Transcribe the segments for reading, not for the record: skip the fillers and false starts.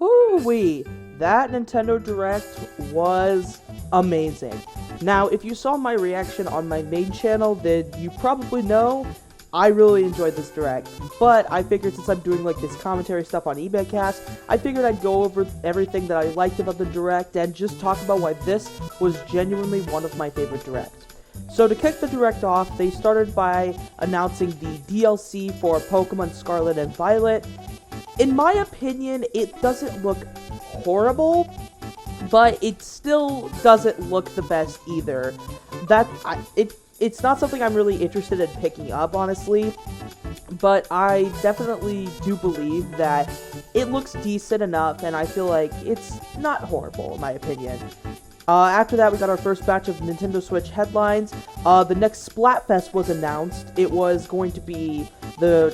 Ooh-wee, that Nintendo Direct was amazing. Now, if you saw my reaction on my main channel, then you probably know I really enjoyed this Direct. But I figured since I'm doing like this commentary stuff on eBaycast, I figured I'd go over everything that I liked about the Direct and just talk about why this was genuinely one of my favorite Directs. So to kick the Direct off, they started by announcing the DLC for Pokemon Scarlet and Violet. In my opinion, it doesn't look horrible, but it still doesn't look the best either. It's not something I'm really interested in picking up, honestly, but I definitely do believe that it looks decent enough, and I feel like it's not horrible, in my opinion. After that, we got our first batch of Nintendo Switch headlines. The next Splatfest was announced. The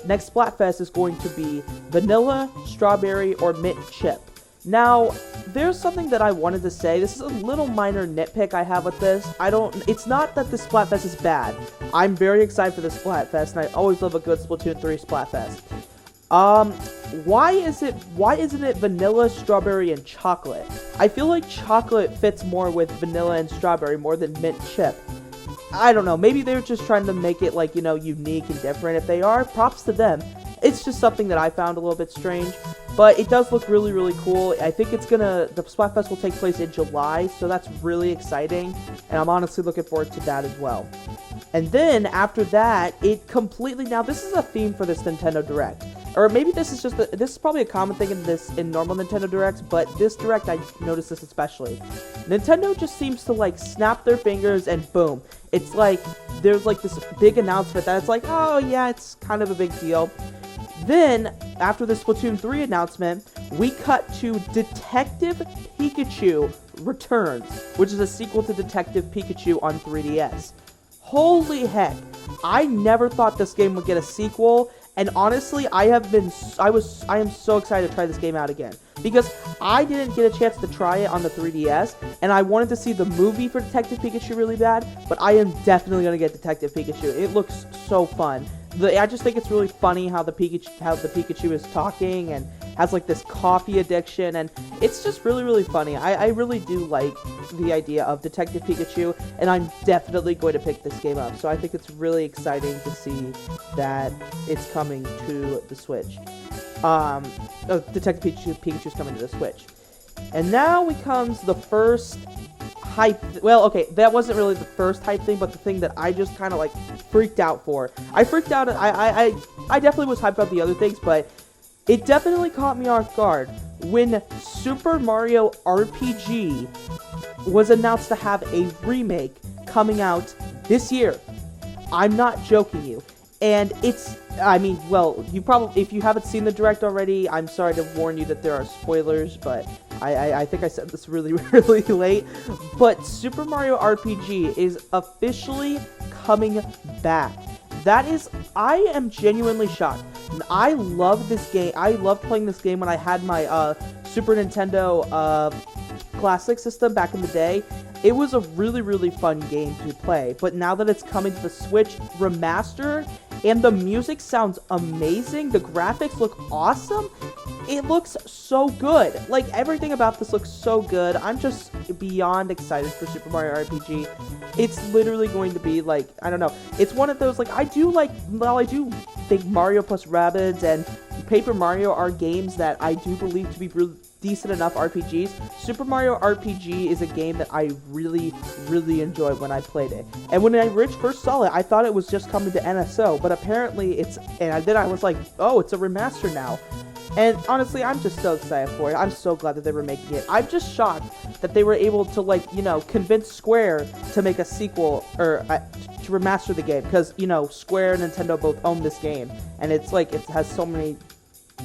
next Splatfest is going to be vanilla, strawberry, or mint chip. Now, there's something that I wanted to say. This is a little minor nitpick I have with this. It's not that the Splatfest is bad. I'm very excited for the Splatfest, and I always love a good Splatoon 3 Splatfest. Why isn't it vanilla, strawberry, and chocolate? I feel like chocolate fits more with vanilla and strawberry more than mint chip. I don't know, maybe they're just trying to make it, like, unique and different. If they are, props to them. It's just something that I found a little bit strange, but it does look really, really cool. I think the Splatfest will take place in July, so that's really exciting, and I'm honestly looking forward to that as well. And then, after that, now this is a theme for this Nintendo Direct. Or maybe this is probably a common thing in normal Nintendo Directs, but this Direct, I noticed this especially. Nintendo just seems to, like, snap their fingers and boom. It's like, there's, like, this big announcement that it's like, oh, yeah, it's kind of a big deal. Then, after the Splatoon 3 announcement, we cut to Detective Pikachu Returns, which is a sequel to Detective Pikachu on 3DS. Holy heck, I never thought this game would get a sequel, and honestly, I am so excited to try this game out again, because I didn't get a chance to try it on the 3DS, and I wanted to see the movie for Detective Pikachu really bad, but I am definitely going to get Detective Pikachu. It looks so fun. I just think it's really funny how the Pikachu is talking and has like this coffee addiction, and it's just really, really funny. I really do like the idea of Detective Pikachu, and I'm definitely going to pick this game up. So I think it's really exciting to see that it's coming to the Switch. Detective Pikachu's coming to the Switch. And now comes the first hype. Well, okay, that wasn't really the first hype thing, but the thing that I just kind of like freaked out for. I freaked out. I definitely was hyped about the other things, but it definitely caught me off guard when Super Mario RPG was announced to have a remake coming out this year. I'm not joking you. And if you haven't seen the Direct already, I'm sorry to warn you that there are spoilers, but I think I said this really, really late. But Super Mario RPG is officially coming back. I am genuinely shocked. I love this game. I loved playing this game when I had my Super Nintendo Classic system back in the day. It was a really, really fun game to play. But now that it's coming to the Switch remastered, and the music sounds amazing, the graphics look awesome, it looks so good. Like, everything about this looks so good. I'm just beyond excited for Super Mario RPG. It's literally going to be, like, I don't know. It's one of those, like, I do think Mario plus Rabbids and Paper Mario are games that I do believe to be really decent enough RPGs. Super Mario RPG is a game that I really, really enjoyed when I played it. And when I first saw it, I thought it was just coming to NSO, but apparently then I was like, oh, it's a remaster now. And honestly, I'm just so excited for it. I'm so glad that they were making it. I'm just shocked that they were able to, convince Square to make a sequel, or to remaster the game, because, Square and Nintendo both own this game, and it's like, it has so many,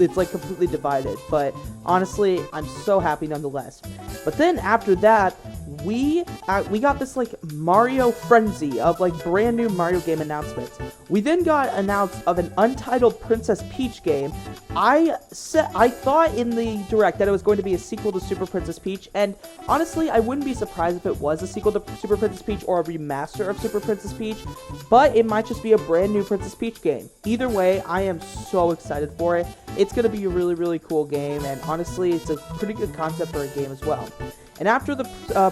it's like completely divided. But honestly, I'm so happy nonetheless. But then after that, we got this like Mario frenzy of like brand new Mario game announcements. We then got announced of an untitled Princess Peach game. I thought in the Direct that it was going to be a sequel to Super Princess Peach, and honestly, I wouldn't be surprised if it was a sequel to Super Princess Peach or a remaster of Super Princess Peach, but it might just be a brand new Princess Peach game. Either way, I am so excited for it. It's going to be a really, really cool game, and honestly, it's a pretty good concept for a game as well. And after the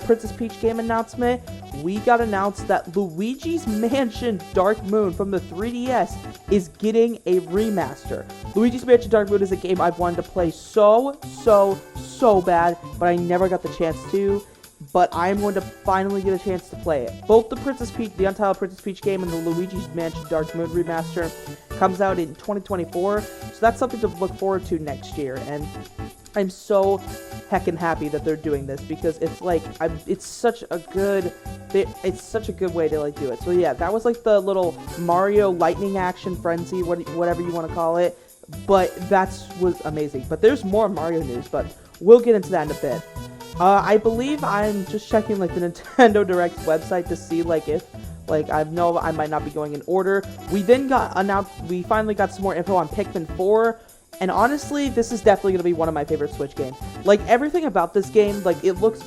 Princess Peach game announcement, we got announced that Luigi's Mansion Dark Moon from the 3DS is getting a remaster. Luigi's Mansion Dark Moon is a game I've wanted to play so bad, but I never got the chance to. But I'm going to finally get a chance to play it. Both the Untitled Princess Peach game and the Luigi's Mansion Dark Moon remaster comes out in 2024, so that's something to look forward to next year. And I'm so heckin' happy that they're doing this because it's like it's such a good way to like do it. So yeah, that was like the little Mario lightning action frenzy, whatever you want to call it. But that was amazing. But there's more Mario news, but we'll get into that in a bit. I believe I'm just checking like the Nintendo Direct website to see like if I know I might not be going in order. We finally got some more info on Pikmin 4. And honestly, this is definitely going to be one of my favorite Switch games. Like, everything about this game, like, it looks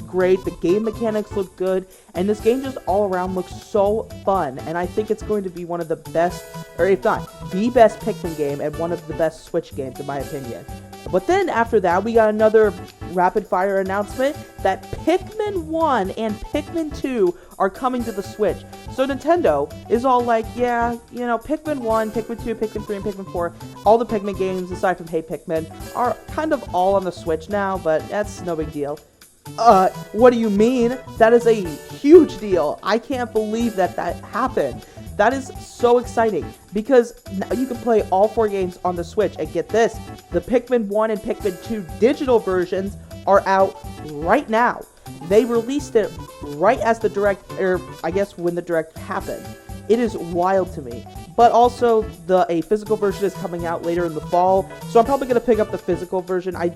great, the game mechanics look good, and this game just all around looks so fun, and I think it's going to be one of the best, or if not, the best Pikmin game, and one of the best Switch games, in my opinion. But then, after that, we got another rapid-fire announcement that Pikmin 1 and Pikmin 2 are coming to the Switch. So Nintendo is all like, yeah, you know, Pikmin 1, Pikmin 2, Pikmin 3, and Pikmin 4, all the Pikmin games, aside from Hey Pikmin, are kind of all on the Switch now, but that's no big deal. What do you mean? That is a huge deal. I can't believe that happened. That is so exciting, because now you can play all 4 games on the Switch, and get this, the Pikmin 1 and Pikmin 2 digital versions are out right now. They released it right as the Direct, or I guess when the Direct happened. It is wild to me. But also, a physical version is coming out later in the fall, so I'm probably going to pick up the physical version. I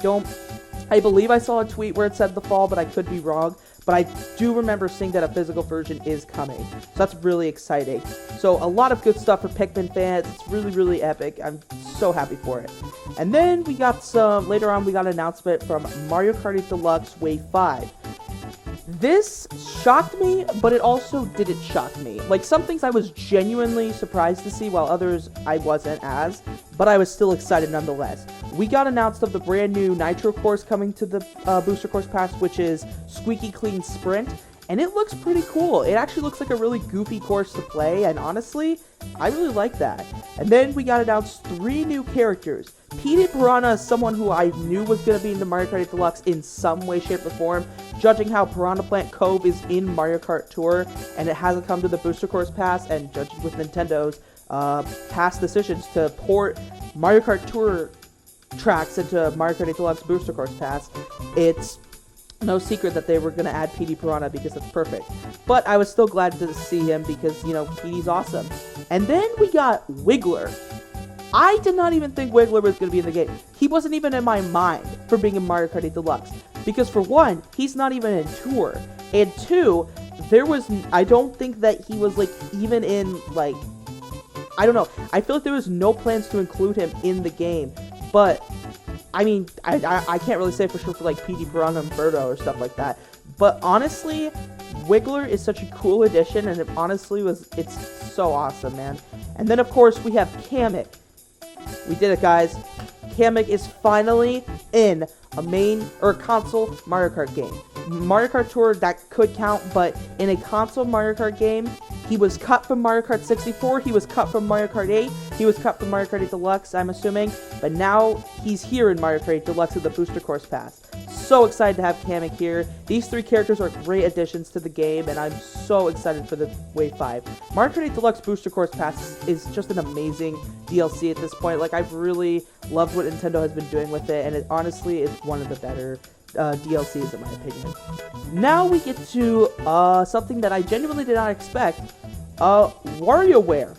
believe I saw a tweet where it said the fall, but I could be wrong. But I do remember seeing that a physical version is coming. So that's really exciting. So a lot of good stuff for Pikmin fans. It's really, really epic. I'm so happy for it. And then later on we got an announcement from Mario Kart 8 Deluxe Wave 5. This shocked me, but it also didn't shock me. Like, some things I was genuinely surprised to see, while others I wasn't as, but I was still excited nonetheless. We got announced of the brand new Nitro course coming to the Booster Course Pass, which is Squeaky Clean Sprint, and it looks pretty cool. It actually looks like a really goofy course to play, and honestly, I really like that. And then we got announced 3 new characters. Petey Piranha is someone who I knew was going to be in the Mario Kart 8 Deluxe in some way, shape, or form, judging how Piranha Plant Cove is in Mario Kart Tour, and it hasn't come to the Booster Course Pass, and judging with Nintendo's past decisions to port Mario Kart Tour tracks into Mario Kart 8 Deluxe Booster Course Pass, it's no secret that they were going to add Petey Piranha because it's perfect. But I was still glad to see him because, you know, Petey's awesome. And then we got Wiggler. I did not even think Wiggler was going to be in the game. He wasn't even in my mind for being in Mario Kart 8 Deluxe. Because for one, he's not even in Tour. And 2, I don't think that he was, like, even in, like, I don't know. I feel like there was no plans to include him in the game. But, I mean, I can't really say for sure for, like, Petey Piranha and Birdo or stuff like that. But honestly, Wiggler is such a cool addition, and it's so awesome, man. And then, of course, we have Kamek. We did it, guys. Kamek is finally in a console Mario Kart game. Mario Kart Tour, that could count, but in a console Mario Kart game, he was cut from Mario Kart 64, he was cut from Mario Kart 8, he was cut from Mario Kart 8 Deluxe, I'm assuming, but now he's here in Mario Kart 8 Deluxe with the Booster Course Pass. So excited to have Kamek here. These 3 characters are great additions to the game, and I'm so excited for the Wave 5. Mario Kart 8 Deluxe Booster Course Pass is just an amazing DLC at this point. Like, I've really loved what Nintendo has been doing with it, and it honestly is one of the better DLCs in my opinion. Now we get to something that I genuinely did not expect. WarioWare.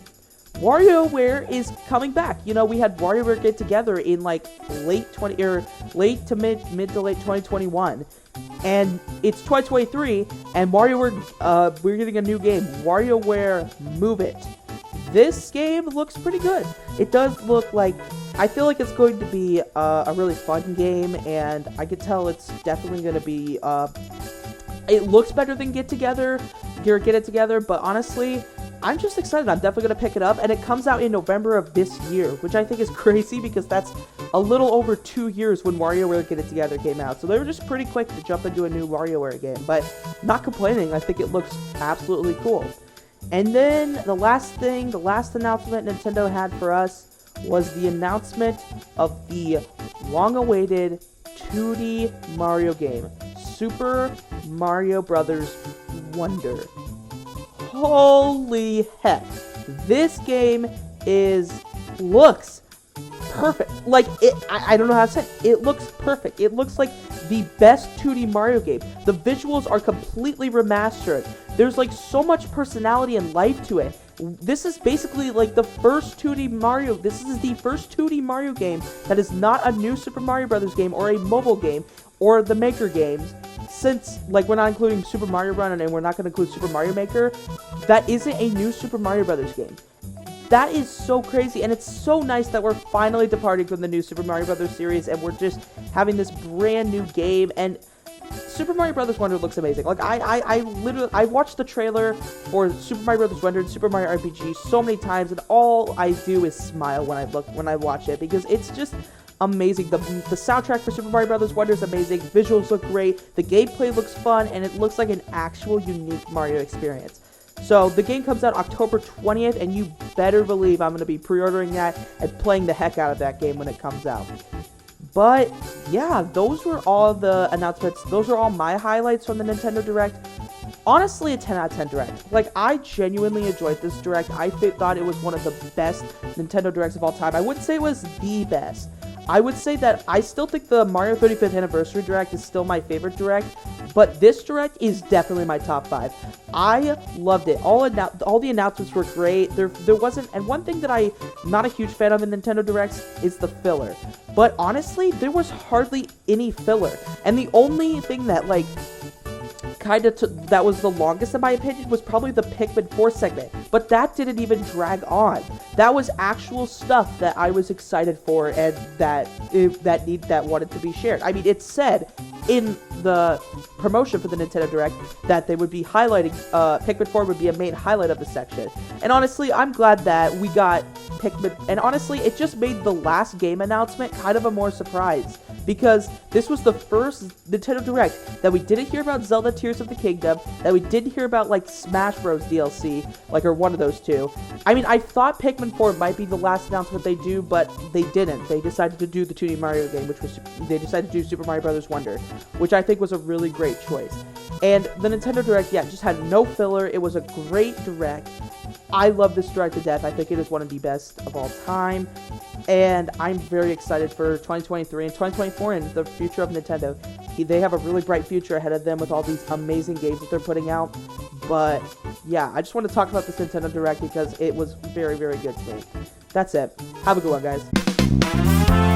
WarioWare is coming back. You know, we had WarioWare get together in like mid to late 2021, and it's 2023, and WarioWare we're getting a new game, WarioWare Move It. this game looks pretty good. It does look like, I feel like it's going to be a really fun game, and I can tell it's definitely going to be, it looks better than Get It Together, but honestly, I'm just excited. I'm definitely going to pick it up, and it comes out in November of this year, which I think is crazy because that's a little over 2 years when WarioWare Get It Together came out. So they were just pretty quick to jump into a new WarioWare game, but not complaining. I think it looks absolutely cool. And then the last announcement Nintendo had for us was the announcement of the long-awaited 2D Mario game, Super Mario Bros. Wonder. Holy heck, this game looks perfect. Like, I don't know how to say it. It looks perfect. It looks like the best 2D Mario game. The visuals are completely remastered. There's like so much personality and life to it. This is basically like the first 2D Mario. This is the first 2D Mario game that is not a new Super Mario Bros. Game or a mobile game or the Maker games. Since, like, we're not including Super Mario Run and we're not going to include Super Mario Maker, that isn't a new Super Mario Bros. Game. That is so crazy, and it's so nice that we're finally departing from the new Super Mario Bros. Series, and we're just having this brand new game, and Super Mario Bros. Wonder looks amazing. Like, I watched the trailer for Super Mario Bros. Wonder and Super Mario RPG so many times, and all I do is smile when I watch it, because it's just amazing. The soundtrack for Super Mario Bros. Wonder is amazing. Visuals look great. The gameplay looks fun, and it looks like an actual unique Mario experience. So the game comes out October 20th, and you better believe I'm going to be pre-ordering that and playing the heck out of that game when it comes out. But yeah, those were all the announcements. Those are all my highlights from the Nintendo Direct. Honestly, a 10 out of 10 Direct. Like, I genuinely enjoyed this Direct. I thought it was one of the best Nintendo Directs of all time. I wouldn't say it was the best. I would say that I still think the Mario 35th Anniversary Direct is still my favorite Direct, but this Direct is definitely my top 5. I loved it. All the announcements were great. There wasn't, and one thing that I'm not a huge fan of in Nintendo Directs is the filler. But honestly, there was hardly any filler. And the only thing that, like, that was the longest in my opinion was probably the Pikmin 4 segment, but that didn't even drag on. That was actual stuff that I was excited for and that wanted to be shared. I mean, it said in the promotion for the Nintendo Direct that they would be highlighting, Pikmin 4 would be a main highlight of the section. And honestly, I'm glad that we got Pikmin, and honestly, it just made the last game announcement kind of a more surprise, because this was the first Nintendo Direct that we didn't hear about Zelda Tears of the Kingdom, that we didn't hear about, like, Smash Bros. DLC, like, or one of those two. I mean, I thought Pikmin 4 might be the last announcement they do, but they didn't. They decided to do the 2D Mario game, they decided to do Super Mario Bros. Wonder, which I think was a really great choice. And the Nintendo Direct, yeah, just had no filler. It was a great Direct. I love this Direct to death. I think it is one of the best of all time. And I'm very excited for 2023 and 2024 and the future of Nintendo. They have a really bright future ahead of them with all these amazing games that they're putting out. But yeah, I just want to talk about this Nintendo Direct because it was very, very good to me. That's it. Have a good one, guys.